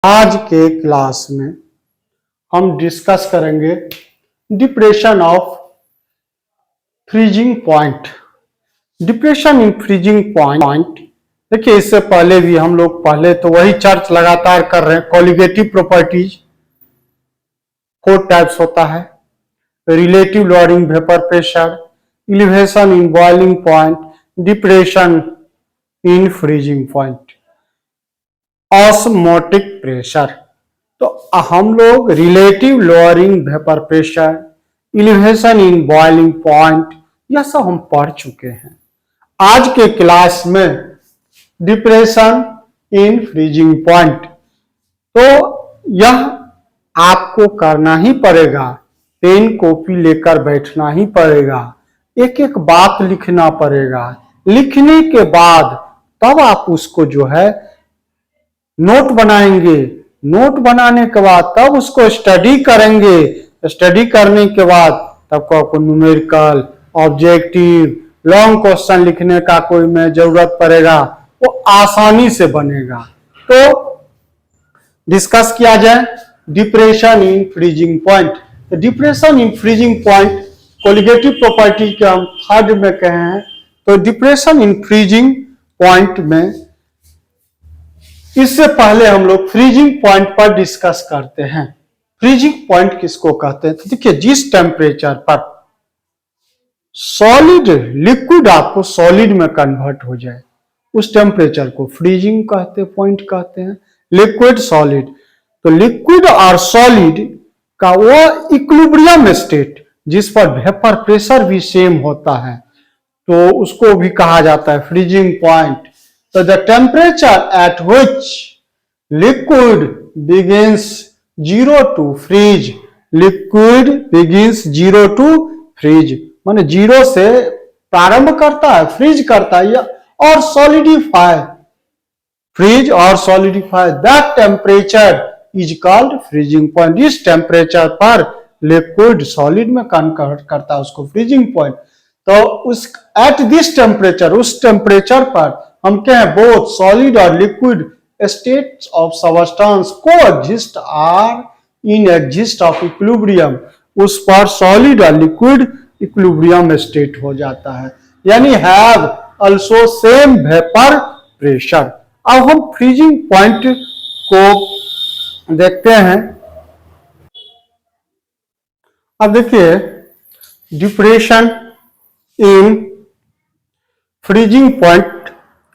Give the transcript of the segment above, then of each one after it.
आज के क्लास में हम डिस्कस करेंगे depression of freezing point. Depression in freezing point, देखिए इससे पहले भी हम लोग तो वही चर्च लगातार कर रहे हैं। कोलिगेटिव प्रॉपर्टीज 4 टाइप्स होता है: relative lowering vapour pressure, elevation in boiling point, depression in freezing point, osmotic pressure. तो हम लोग relative lowering vapour pressure, elevation in boiling point, यह सब हम पढ़ चुके हैं। आज के क्लास में डिप्रेशन इन फ्रीजिंग पॉइंट, तो यह आपको करना ही पड़ेगा। पेन कॉपी लेकर बैठना ही पड़ेगा, एक एक बात लिखना पड़ेगा। लिखने के बाद तब आप उसको जो है नोट बनाएंगे। नोट बनाने के बाद तब उसको स्टडी करेंगे। स्टडी करने के बाद तब को आपको न्यूमेरिकल, ऑब्जेक्टिव, लॉन्ग क्वेश्चन लिखने का कोई में जरूरत पड़ेगा, वो आसानी से बनेगा। तो डिस्कस किया जाए डिप्रेशन इन फ्रीजिंग पॉइंट। तो depression in freezing point colligative property के हम थर्ड में कहे हैं। तो डिप्रेशन इन फ्रीजिंग पॉइंट में इससे पहले हम लोग फ्रीजिंग पॉइंट पर डिस्कस करते हैं। फ्रीजिंग पॉइंट किसको कहते हैं? तो देखिए, जिस टेम्परेचर पर सॉलिड लिक्विड आपको सॉलिड में कन्वर्ट हो जाए, उस टेम्परेचर को फ्रीजिंग कहते हैं, पॉइंट कहते हैं। लिक्विड सॉलिड, तो लिक्विड और सॉलिड का वो इक्विलिब्रियम स्टेट जिस पर वेपर प्रेशर भी सेम होता है, तो उसको भी कहा जाता है freezing point. So the temperature at which liquid begins 0 to freeze, liquid begins 0 to freeze, माने 0 से प्रारंभ करता है, फ्रीज करता है और सॉलिडिफाई, फ्रीज और solidify, that temperature is called freezing point. इस टेम्परेचर पर लिक्विड सॉलिड में कन्वर्ट करता है, उसको फ्रीजिंग पॉइंट। तो उस एट दिस टेम्परेचर, उस टेम्परेचर पर हम कहें बोथ सॉलिड और liquid states of substance coexist are in exist of equilibrium, उस पर सॉलिड और लिक्विड इक्विलिब्रियम स्टेट हो जाता है, यानी have also same vapour pressure. अब हम फ्रीजिंग पॉइंट को देखते हैं। अब देखिए, डिप्रेशन इन फ्रीजिंग पॉइंट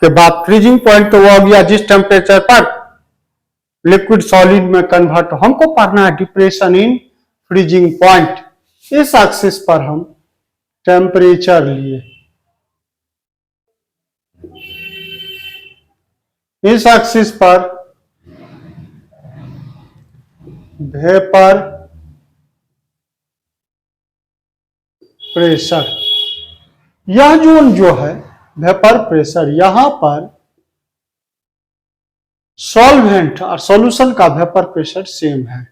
के बाद, फ्रीजिंग पॉइंट तो वो हो गया जिस टेम्परेचर पर लिक्विड सॉलिड में कन्वर्ट। हमको पढ़ना है डिप्रेशन इन फ्रीजिंग पॉइंट। इस एक्सिस पर हम टेम्परेचर लिए, इस एक्सिस पर वेपर प्रेशर, यह जोन जो है वेपर प्रेशर, यहां पर सॉल्वेंट और सॉल्यूशन का वेपर प्रेशर सेम है।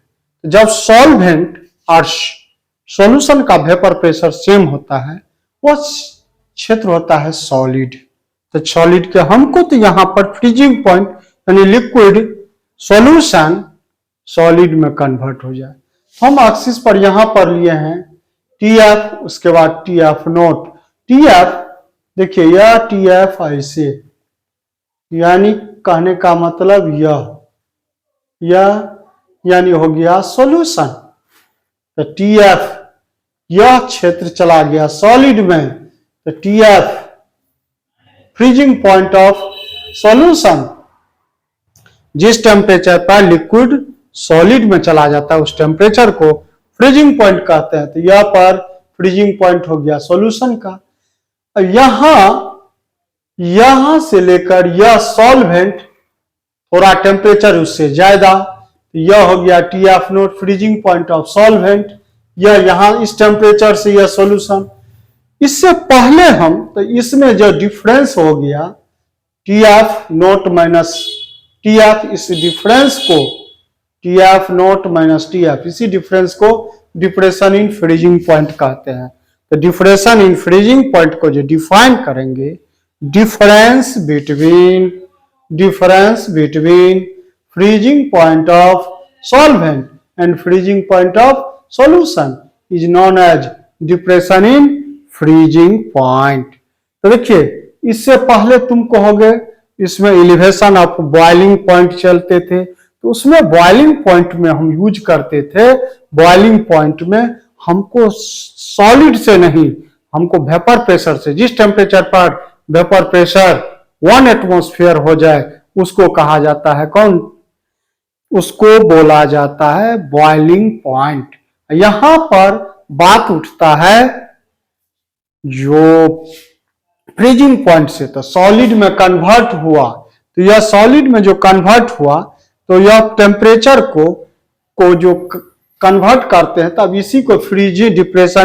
जब सॉल्वेंट और सॉल्यूशन का वेपर प्रेशर सेम होता है, वो क्षेत्र होता है सॉलिड। तो सॉलिड के हमको तो यहां पर फ्रीजिंग पॉइंट यानी लिक्विड सॉल्यूशन सॉलिड में कन्वर्ट हो जाए। हम एक्सिस पर यहां पर लिए हैं TF, उसके बाद TF नोट। TF देखिए, यह TF ऐसे, यानी कहने का मतलब यह यानी हो गया सॉल्यूशन। तो TF यह क्षेत्र चला गया सॉलिड में, तो TF freezing point of solution. जिस टेम्परेचर पर लिक्विड सॉलिड में चला जाता है उस टेम्परेचर को फ्रीजिंग पॉइंट कहते हैं। तो यह पर फ्रीजिंग पॉइंट हो गया सॉल्यूशन का। यहां से लेकर यह सॉल्वेंट थोड़ा टेम्परेचर उससे ज्यादा, यह हो गया TF note freezing point of solvent. यह यहां इस टेम्परेचर से यह सॉल्यूशन। इससे पहले हम तो इसमें जो डिफरेंस हो गया TF नोट माइनस TF, इस डिफरेंस को TF नोट माइनस TF, इसी डिफरेंस को डिप्रेशन इन फ्रीजिंग पॉइंट कहते हैं। तो डिप्रेशन इन फ्रीजिंग पॉइंट को जो डिफाइन करेंगे, difference between freezing point of solvent and freezing point of solution is known as depression in freezing point। तो देखिए इससे पहले तुम कहोगे इसमें एलिवेशन ऑफ बॉइलिंग पॉइंट चलते थे, तो उसमें बॉइलिंग पॉइंट में हम यूज करते थे, बॉइलिंग पॉइंट में हमको सॉलिड से नहीं, हमको वेपर प्रेशर से, जिस टेम्परेचर पर वेपर प्रेशर 1 एटमॉस्फेयर हो जाए उसको कहा जाता है कौन, उसको बोला जाता है बॉइलिंग पॉइंट। यहां पर बात उठता है जो फ्रीजिंग पॉइंट से तो सॉलिड में कन्वर्ट हुआ, तो यह सॉलिड में जो कन्वर्ट हुआ तो यह टेम्परेचर को जो कन्वर्ट करते हैं तब इसी को फ्रीजिंग डिप्रेशन